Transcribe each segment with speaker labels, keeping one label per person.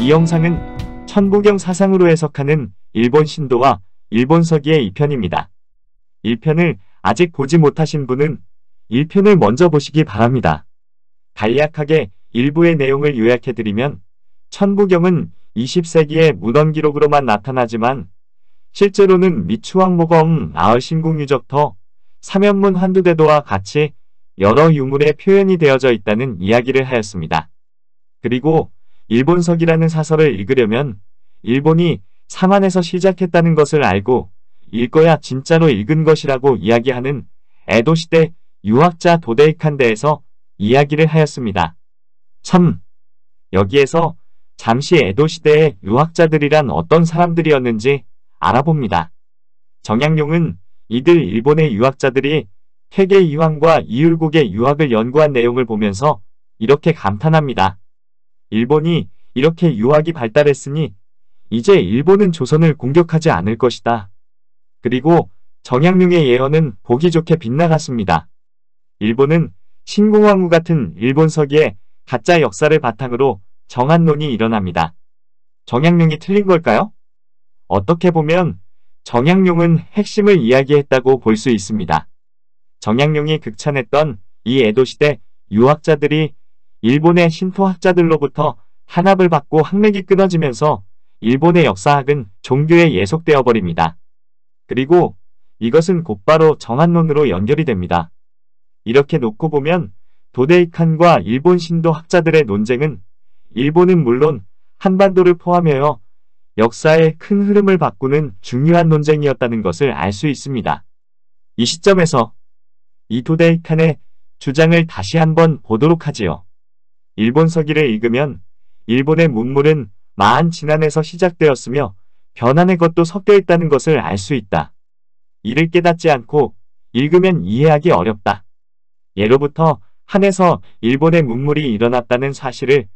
Speaker 1: 이 영상은 천부경 사상으로 해석하는 일본 신도와 일본 서기의 2편입니다. 1편을 아직 보지 못하신 분은 1편을 먼저 보시기 바랍니다. 간략하게 일부의 내용을 요약해드리면 천부경은 20세기의 문헌 기록으로만 나타나지만 실제로는 미추왕모검 나을 신궁유적터 사면문 환두대도와 같이 여러 유물의 표현이 되어져 있다는 이야기를 하였습니다. 그리고 일본서기라는 사설을 읽으려면 일본이 사만에서 시작했다는 것을 알고 읽어야 진짜로 읽은 것이라고 이야기하는 에도시대 유학자 도데이칸대에서 이야기를 하였습니다. 여기에서 잠시 에도시대의 유학자들이란 어떤 사람들이었는지 알아봅니다. 정약용은 이들 일본의 유학자들이 태계 이황과 이율곡의 유학을 연구한 내용을 보면서 이렇게 감탄합니다. 일본이 이렇게 유학이 발달했으니 이제 일본은 조선을 공격하지 않을 것이다. 그리고 정약용의 예언은 보기 좋게 빗나갔습니다. 일본은 신공황후 같은 일본 서기의 가짜 역사를 바탕으로 정한론이 일어납니다. 정약용이 틀린 걸까요? 어떻게 보면 정약용은 핵심을 이야기했다고 볼 수 있습니다. 정약용이 극찬했던 이 에도시대 유학자들이 일본의 신토학자들로부터 탄압을 받고 학맥이 끊어지면서 일본의 역사학은 종교에 예속되어 버립니다. 그리고 이것은 곧바로 정한론으로 연결이 됩니다. 이렇게 놓고 보면 도데이칸과 일본 신도 학자들의 논쟁은 일본은 물론 한반도를 포함하여 역사의 큰 흐름을 바꾸는 중요한 논쟁이었다는 것을 알 수 있습니다. 이 시점에서 이 도데이칸의 주장을 다시 한번 보도록 하지요. 일본 서기를 읽으면 일본의 문물은 마한 진안에서 시작되었으며 변환의 것도 섞여 있다는 것을 알 수 있다. 이를 깨닫지 않고 읽으면 이해하기 어렵다. 예로부터 한에서 일본의 문물이 일어났다는 사실을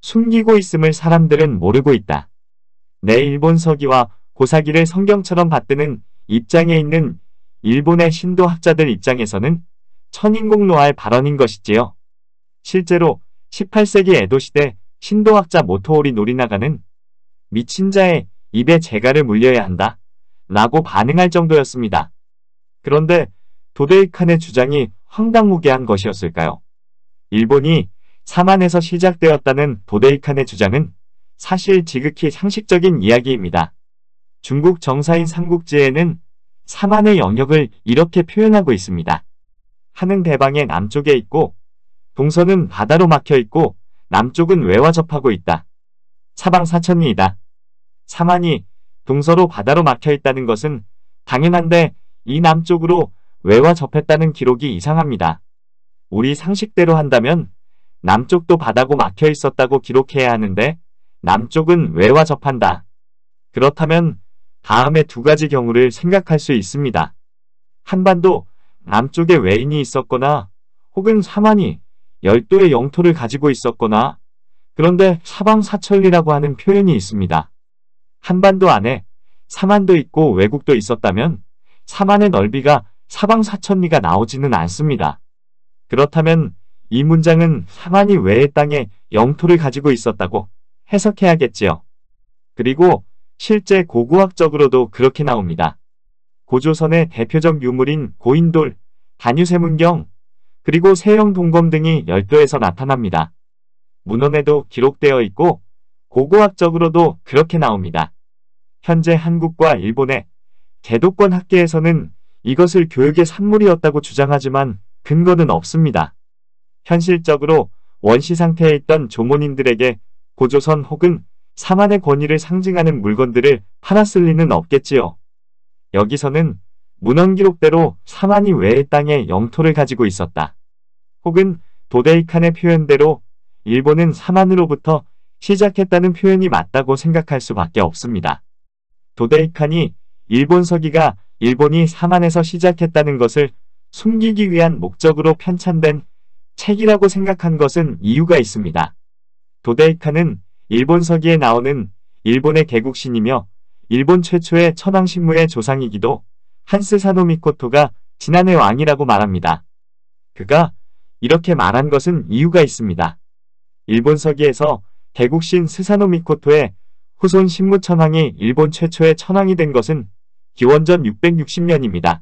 Speaker 1: 숨기고 있음을 사람들은 모르고 있다. 내 일본 서기와 고사기를 성경처럼 받드는 입장에 있는 일본의 신도학자들 입장에서는 천인공노할 발언인 것이지요. 실제로 18세기 에도시대 신도학자 모토오리 노리나가는 미친 자의 입에 재갈을 물려야 한다 라고 반응할 정도였습니다. 그런데 도데이칸의 주장이 황당무계한 것이었을까요? 일본이 사만에서 시작되었다는 도데이칸의 주장은 사실 지극히 상식적인 이야기입니다. 중국 정사인 삼국지에는 사만의 영역을 이렇게 표현하고 있습니다. 하는 대방의 남쪽에 있고 동서는 바다로 막혀 있고 남쪽은 외와 접하고 있다. 사방 사천리이다. 사만이 동서로 바다로 막혀 있다는 것은 당연한데 이 남쪽으로 외와 접했다는 기록이 이상합니다. 우리 상식대로 한다면 남쪽도 바다고 막혀 있었다고 기록해야 하는데 남쪽은 외와 접한다. 그렇다면 다음에 두 가지 경우를 생각할 수 있습니다. 한반도 남쪽에 외인이 있었거나 혹은 사만이 열도의 영토를 가지고 있었거나 그런데 사방사천리라고 하는 표현이 있습니다. 한반도 안에 사만도 있고 외국도 있었다면 사만의 넓이가 사방사천리가 나오지는 않습니다. 그렇다면 이 문장은 사만이 외의 땅에 영토를 가지고 있었다고 해석해야겠지요. 그리고 실제 고고학적으로도 그렇게 나옵니다. 고조선의 대표적 유물인 고인돌, 단유세문경, 그리고 세영동검 등이 열도에서 나타납니다. 문헌에도 기록되어 있고 고고학적으로도 그렇게 나옵니다. 현재 한국과 일본의 제도권 학계에서는 이것을 교육의 산물이었다고 주장하지만 근거는 없습니다. 현실적으로 원시 상태에 있던 조몬인들에게 고조선 혹은 사만의 권위를 상징하는 물건들을 팔았을 리는 없겠지요. 여기서는 문헌 기록대로 사만이 외의 땅에 영토를 가지고 있었다. 혹은 도데이칸의 표현대로 일본은 사만으로부터 시작했다는 표현이 맞다고 생각할 수밖에 없습니다. 도데이칸이 일본 서기가 일본이 사만에서 시작했다는 것을 숨기기 위한 목적으로 편찬된 책이라고 생각한 것은 이유가 있습니다. 도데이칸은 일본 서기에 나오는 일본의 개국신이며 일본 최초의 천황신무의 조상이기도 한스 사노미코토가 지난해 왕이라고 말합니다. 그가 이렇게 말한 것은 이유가 있습니다. 일본 서기에서 개국신 스사노 미코토의 후손 신무천황이 일본 최초의 천황이 된 것은 기원전 660년입니다.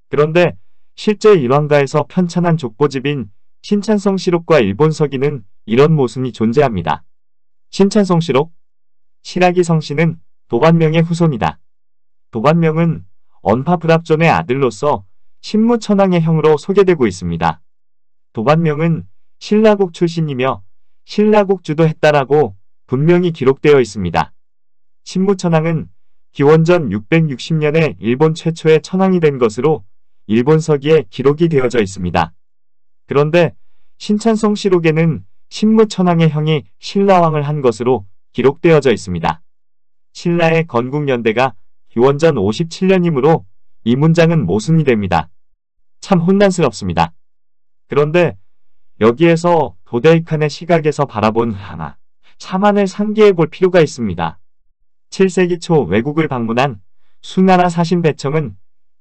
Speaker 1: 그런데 실제 일왕가에서 편찬한 족보집인 신찬성시록과 일본서기는 이런 모순이 존재합니다. 신찬성시록, 신하기 성씨는 도반명의 후손이다. 도반명은 언파브랍존의 아들로서 신무천황의 형으로 소개되고 있습니다. 도반명은 신라국 출신이며 신라국주도 했다라고 분명히 기록되어 있습니다. 신무천황은 기원전 660년에 일본 최초의 천황이 된 것으로 일본서기에 기록이 되어져 있습니다. 그런데 신찬성시록에는 신무천황의 형이 신라왕을 한 것으로 기록되어져 있습니다. 신라의 건국연대가 기원전 57년이므로 이 문장은 모순이 됩니다. 참 혼란스럽습니다. 그런데 여기에서 도데이칸의 시각에서 바라본 하나, 차만을 상기해 볼 필요가 있습니다. 7세기 초 외국을 방문한 수나라 사신 배청은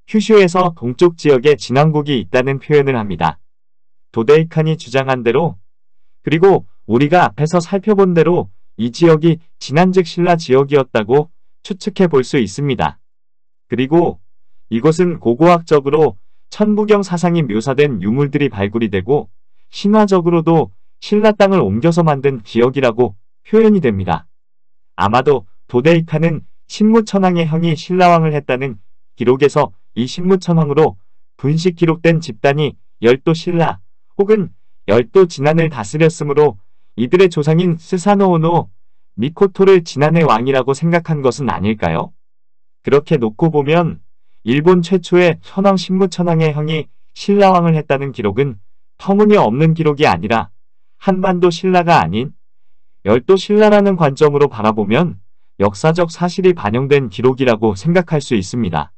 Speaker 1: 큐슈에서 동쪽 지역에 진왕국이 있다는 표현을 합니다. 도데이칸이 주장한 대로, 그리고 우리가 앞에서 살펴본 대로 이 지역이 진안 즉 신라 지역이었다고 추측해 볼 수 있습니다. 그리고 이곳은 고고학적으로 천부경 사상이 묘사된 유물들이 발굴이 되고 신화적으로도 신라 땅을 옮겨서 만든 지역이라고 표현이 됩니다. 아마도 도데이칸은 신무천황의 형이 신라왕을 했다는 기록에서 이 신무천황으로 분식 기록된 집단이 열도 신라 혹은 열도 진안을 다스렸으므로 이들의 조상인 스사노오노 미코토를 진안의 왕이라고 생각한 것은 아닐까요? 그렇게 놓고 보면 일본 최초의 천황 신무천황의 형이 신라왕을 했다는 기록은 터무니없는 기록이 아니라 한반도 신라가 아닌 열도 신라라는 관점으로 바라보면 역사적 사실이 반영된 기록이라고 생각할 수 있습니다.